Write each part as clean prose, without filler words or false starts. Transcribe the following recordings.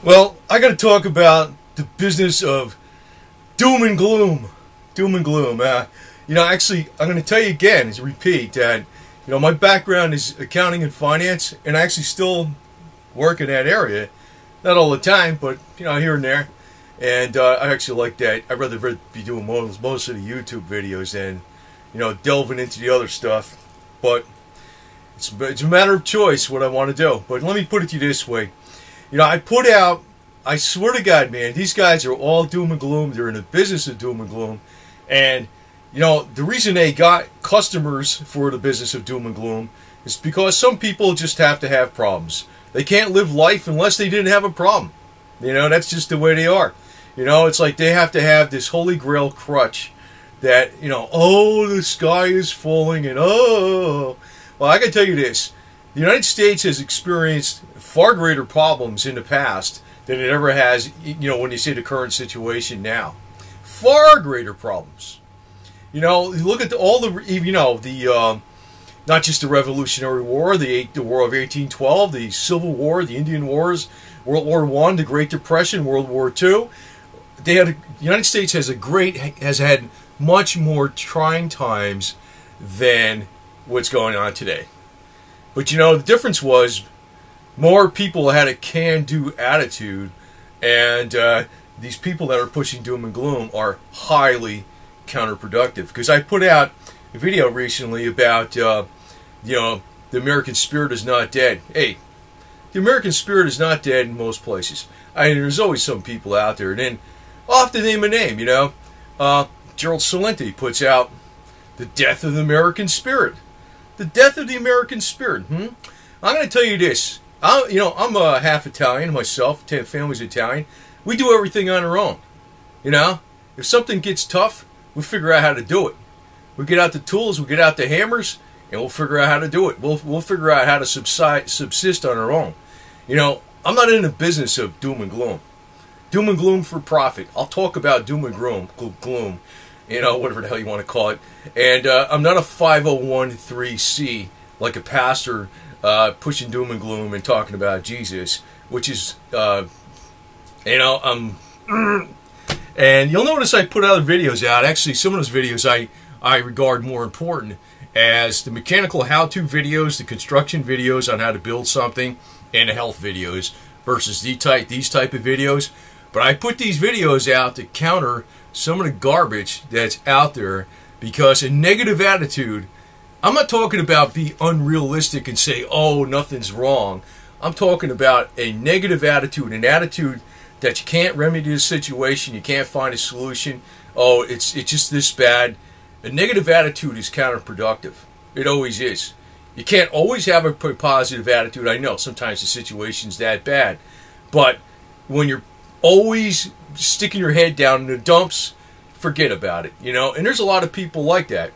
Well, I got to talk about the business of doom and gloom. Doom and gloom. Actually, I'm going to tell you again, as a repeat, that my background is accounting and finance, and I actually still work in that area. Not all the time, but here and there. And I actually like that. I'd rather be doing most of the YouTube videos than delving into the other stuff. But it's a matter of choice what I want to do. But let me put it to you this way. I swear to God, man, these guys are all doom and gloom. They're in the business of doom and gloom. And, the reason they got customers for the business of doom and gloom is because some people just have to have problems. They can't live life unless they didn't have a problem. That's just the way they are. It's like they have to have this holy grail crutch that, oh, the sky is falling and oh. Well, I can tell you this. The United States has experienced far greater problems in the past than it ever has, when you see the current situation now. Far greater problems. Look at not just the Revolutionary War, the War of 1812, the Civil War, the Indian Wars, World War I, the Great Depression, World War II. The United States has had much more trying times than what's going on today. But the difference was more people had a can-do attitude, and these people that are pushing doom and gloom are highly counterproductive. Because I put out a video recently about, the American spirit is not dead. Hey, the American spirit is not dead in most places. There's always some people out there. And then, I'll have to name a name, Gerald Celente puts out The Death of the American Spirit. The Death of the American Spirit. I'm going to tell you this. I'm half Italian myself. Family's Italian. We do everything on our own. If something gets tough, we figure out how to do it. We get out the tools, we get out the hammers, and we'll figure out how to do it. We'll figure out how to subsist on our own. I'm not in the business of doom and gloom. Doom and gloom for profit. I'll talk about doom and gloom, whatever the hell you want to call it. And I'm not a 501(c) like a pastor pushing doom and gloom and talking about Jesus, which is, and you'll notice I put other videos out. Actually, some of those videos I regard more important as the mechanical how-to videos, the construction videos on how to build something, and the health videos versus these type of videos. But I put these videos out to counter some of the garbage that's out there, because a negative attitude, I'm not talking about be unrealistic and say, oh, nothing's wrong. I'm talking about a negative attitude, an attitude that you can't remedy the situation, you can't find a solution, oh, it's just this bad. A negative attitude is counterproductive. It always is. You can't always have a positive attitude. I know sometimes the situation's that bad. But when you're always sticking your head down in the dumps, forget about it, And there's a lot of people like that.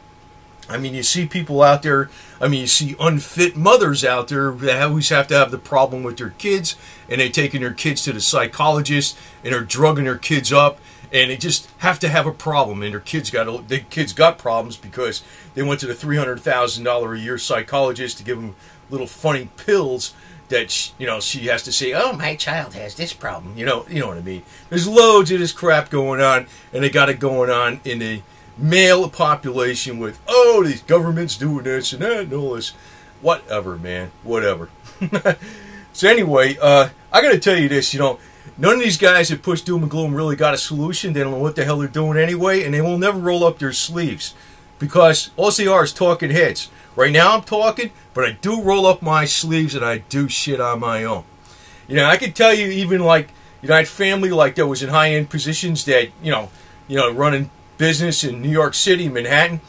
You see people out there, you see unfit mothers out there that always have to have the problem with their kids, and they're taking their kids to the psychologist, and they're drugging their kids up, and they just have to have a problem, and their kids got problems because they went to the $300,000 a year psychologist to give them little funny pills that she has to say, oh, my child has this problem, you know what I mean. There's loads of this crap going on, and they got it going on in the male population with, oh, these government's doing this and that and all this. Whatever, man. Whatever. So anyway, I got to tell you this, none of these guys that push doom and gloom really got a solution. They don't know what the hell they're doing anyway, and they will never roll up their sleeves because all they are is talking heads. Right now I'm talking, but I do roll up my sleeves and I do shit on my own. I can tell you even like, I had family like that was in high-end positions that, running business in New York City, Manhattan.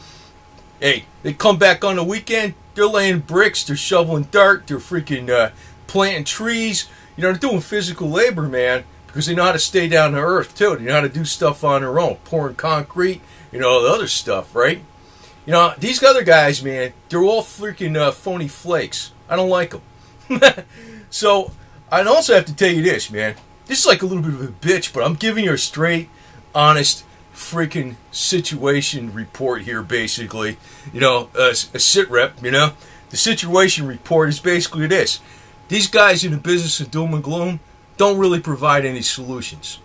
Hey, they come back on the weekend, they're laying bricks, they're shoveling dirt, they're freaking planting trees. They're doing physical labor, man, because they know how to stay down to earth, too. They know how to do stuff on their own, pouring concrete, the other stuff, right? These other guys, man, they're all freaking phony flakes. I don't like them. So, I also have to tell you this, man. This is like a little bit of a bitch, but I'm giving you a straight, honest, freaking situation report here, basically. A sit rep, The situation report is basically this. These guys in the business of doom and gloom don't really provide any solutions.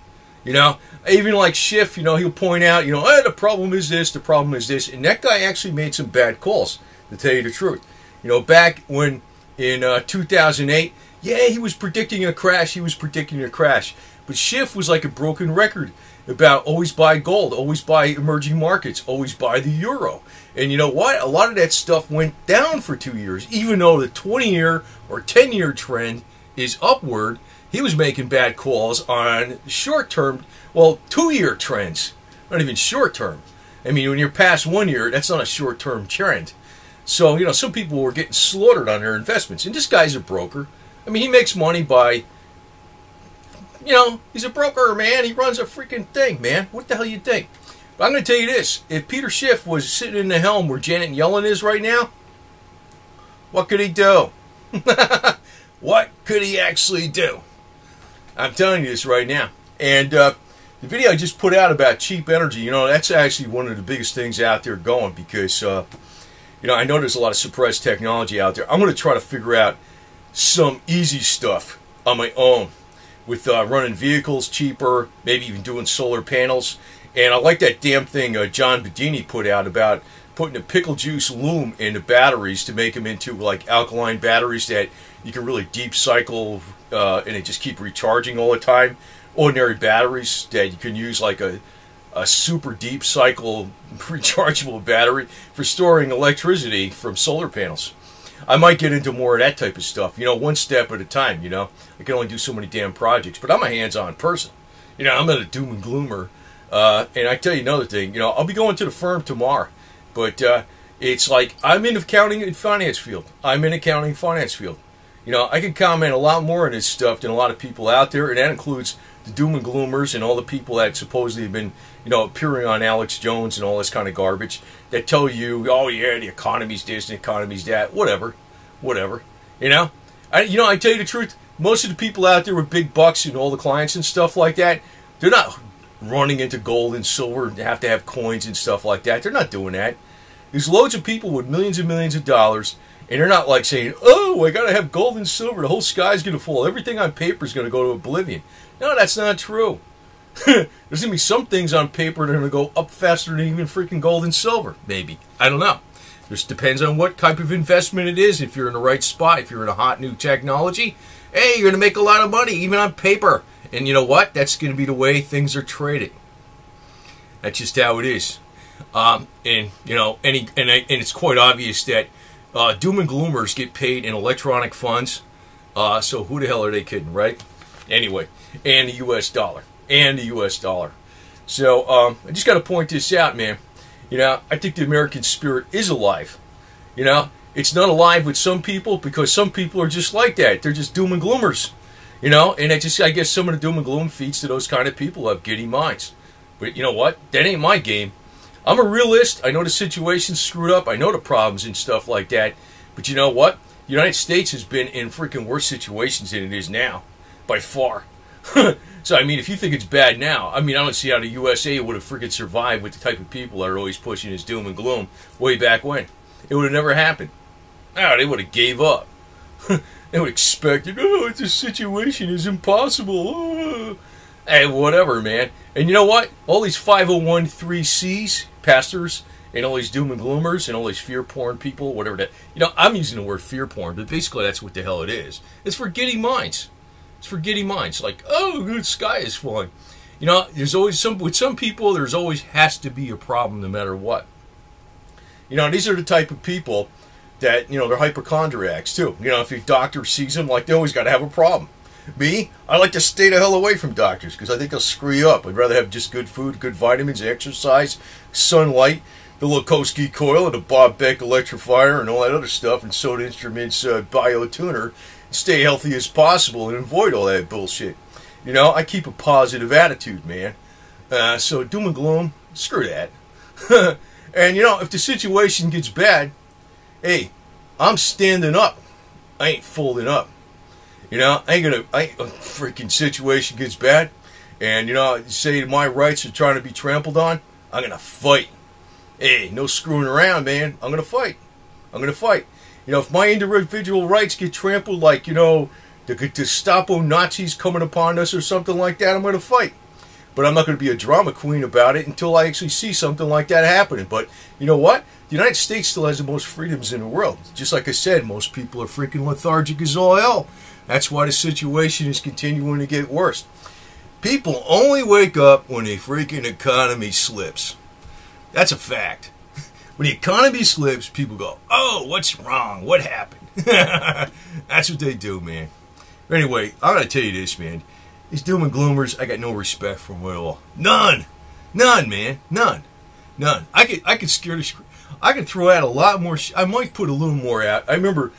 You know, even like Schiff, you know, he'll point out, you know, hey, the problem is this, the problem is this. And that guy actually made some bad calls, to tell you the truth. You know, back when in 2008, yeah, he was predicting a crash, But Schiff was like a broken record about always buy gold, always buy emerging markets, always buy the euro. And you know what? A lot of that stuff went down for 2 years, even though the 20-year or 10-year trend is upward. He was making bad calls on short-term, well, 2-year trends, not even short-term. I mean, when you're past 1 year, that's not a short-term trend. So, you know, some people were getting slaughtered on their investments. And this guy's a broker. I mean, he makes money by, you know, he's a broker, man. He runs a freaking thing, man. What the hell you think? But I'm going to tell you this. If Peter Schiff was sitting in the helm where Janet Yellen is right now, what could he do? What could he actually do? I'm telling you this right now. And the video I just put out about cheap energy, you know, that's actually one of the biggest things out there going because, you know, I know there's a lot of suppressed technology out there. I'm going to try to figure out some easy stuff on my own with running vehicles cheaper, maybe even doing solar panels. And I like that damn thing John Bedini put out about putting the pickle juice loom in the batteries to make them into like alkaline batteries that you can really deep cycle and they just keep recharging all the time. Ordinary batteries that you can use like a super deep cycle rechargeable battery for storing electricity from solar panels. I might get into more of that type of stuff, you know, one step at a time, you know. I can only do so many damn projects, but I'm a hands-on person. You know, I'm not a doom and gloomer. And I tell you another thing, you know, I'll be going to the firm tomorrow, but it's like I'm in the accounting and finance field. You know, I can comment a lot more on this stuff than a lot of people out there, and that includes the doom and gloomers and all the people that supposedly have been, you know, appearing on Alex Jones and all this kind of garbage that tell you, oh yeah, the economy's this and the economy's that, whatever. You know, I tell you the truth. Most of the people out there with big bucks and all the clients and stuff like that, they're not running into gold and silver and have to have coins and stuff like that. They're not doing that. There's loads of people with millions and millions of dollars. And they're not like saying, oh, I got to have gold and silver. The whole sky's going to fall. Everything on paper is going to go to oblivion. No, that's not true. There's going to be some things on paper that are going to go up faster than even freaking gold and silver. Maybe. I don't know. Just depends on what type of investment it is. If you're in the right spot, if you're in a hot new technology, hey, you're going to make a lot of money, even on paper. And you know what? That's going to be the way things are traded. That's just how it is. And, you know, and it's quite obvious that doom and gloomers get paid in electronic funds, so who the hell are they kidding, right? Anyway, and the U.S. dollar. So I just got to point this out, man. You know, I think the American spirit is alive. You know, it's not alive with some people because some people are just like that. They're just doom and gloomers. You know, and I guess some of the doom and gloom feeds to those kind of people who have giddy minds. But you know what? That ain't my game. I'm a realist. I know the situation's screwed up. I know the problems and stuff like that. But you know what? The United States has been in freaking worse situations than it is now. By far. So, I mean, if you think it's bad now, I mean, I don't see how the USA would have freaking survived with the type of people that are always pushing this doom and gloom way back when. It would have never happened. Oh, they would have gave up. They would have expected, oh, this situation is impossible. Oh. Hey, whatever, man. And you know what? All these 501(c)(3)s, pastors, and all these doom and gloomers, and all these fear porn people, whatever that. You know, I'm using the word fear porn, but basically that's what the hell it is. It's for giddy minds. It's for giddy minds. Like, oh, the sky is falling. You know, there's always with some people, there's always has to be a problem no matter what. You know, these are the type of people that, you know, they're hypochondriacs too. You know, if your doctor sees them, like, they always got to have a problem. Me, I like to stay the hell away from doctors because I think they'll screw you up. I'd rather have just good food, good vitamins, exercise, sunlight, the Lukowski coil, and the Bob Beck electrifier, and all that other stuff, and Soda Instruments biotuner, and stay healthy as possible and avoid all that bullshit. You know, I keep a positive attitude, man. So doom and gloom, screw that. And you know, if the situation gets bad, hey, I'm standing up. I ain't folding up. You know, a freaking situation gets bad, and, you know, say my rights are trying to be trampled on, I'm going to fight. Hey, no screwing around, man. I'm going to fight. You know, if my individual rights get trampled like, you know, the Gestapo Nazis coming upon us or something like that, I'm going to fight. But I'm not going to be a drama queen about it until I actually see something like that happening. But you know what? The United States still has the most freedoms in the world. Just like I said, most people are freaking lethargic as all hell. That's why the situation is continuing to get worse. People only wake up when the freaking economy slips. That's a fact. When the economy slips, people go, oh, what's wrong? What happened? That's what they do, man. Anyway, I gotta tell you this, man. These doom and gloomers, I got no respect for them at all. None. None, man. None. None. I could scare the... I could throw out a lot more... I might put a little more out. I remember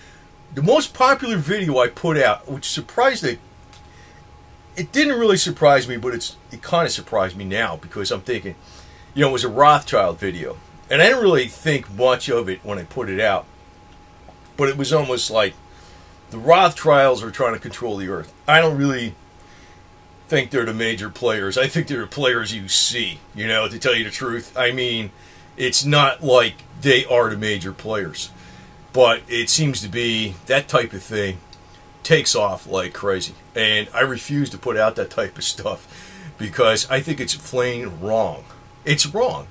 the most popular video I put out, which surprised me. It didn't really surprise me, but it kind of surprised me now, because I'm thinking, you know, it was a Rothschild video. And I didn't really think much of it when I put it out. But it was almost like the Rothschilds are trying to control the earth. I don't really think they're the major players. I think they're the players you see, you know, to tell you the truth. I mean, it's not like they are the major players. But it seems to be that type of thing takes off like crazy. And I refuse to put out that type of stuff because I think it's plain wrong. It's wrong.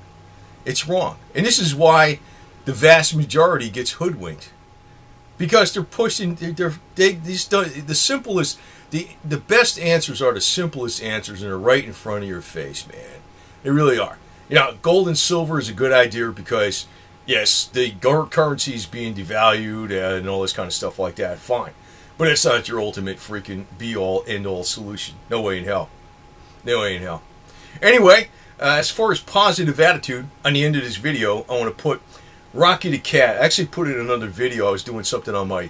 It's wrong. And this is why the vast majority gets hoodwinked. Because they're pushing, the simplest, the best answers are the simplest answers, and they're right in front of your face, man. They really are. You know, gold and silver is a good idea because, yes, the currency is being devalued and all this kind of stuff like that. Fine. But it's not your ultimate freaking be-all, end-all solution. No way in hell. No way in hell. Anyway, as far as positive attitude, on the end of this video, I want to put Rocky the Cat. I actually put it in another video. I was doing something on my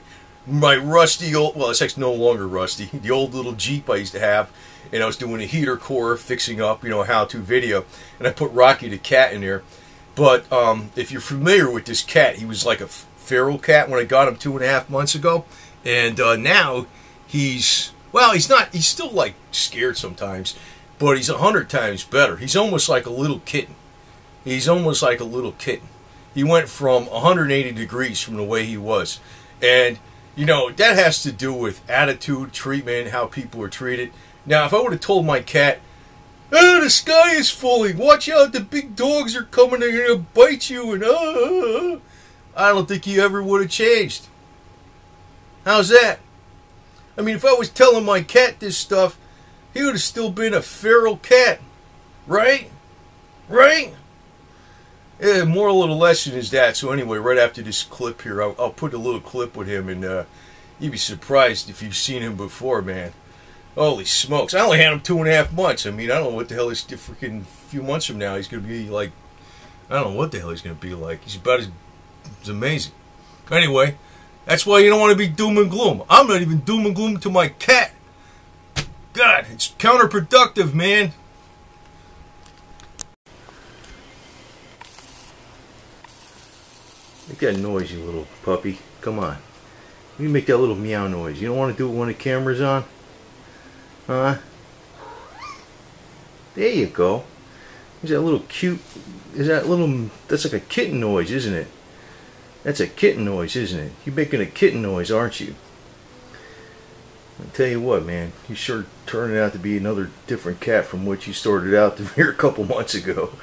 rusty old, well, it's actually no longer rusty, the old little Jeep I used to have, and I was doing a heater core fixing up, you know, a how-to video, and I put Rocky the Cat in there. But if you're familiar with this cat, he was like a feral cat when I got him 2.5 months ago, and now he's, well, he's not, he's still like scared sometimes, but he's 100 times better. He's almost like a little kitten. He's almost like a little kitten. He went from 180 degrees from the way he was. And, you know, that has to do with attitude, treatment, how people are treated. Now, if I would have told my cat, oh, the sky is falling, watch out, the big dogs are coming, they're going to bite you, and I don't think he ever would have changed. How's that? I mean, if I was telling my cat this stuff, he would have still been a feral cat. Right? Right? Yeah, moral of the lesson is that. So anyway, right after this clip here, I'll put a little clip with him, and you'd be surprised if you've seen him before, man. Holy smokes. I only had him 2.5 months. I mean, I don't know what the hell he's freaking few months from now. He's going to be like, I don't know what the hell he's going to be like. He's about as, it's amazing. Anyway, that's why you don't want to be doom and gloom. I'm not even doom and gloom to my cat. God, it's counterproductive, man. Make that noise, you little puppy. Come on. You make that little meow noise. You don't want to do it when the camera's on? Huh? There you go. Is that little cute? Is that little? That's like a kitten noise, isn't it? That's a kitten noise, isn't it? You're making a kitten noise, aren't you? I'll tell you what, man. You sure turning out to be another different cat from what you started out to be a couple months ago.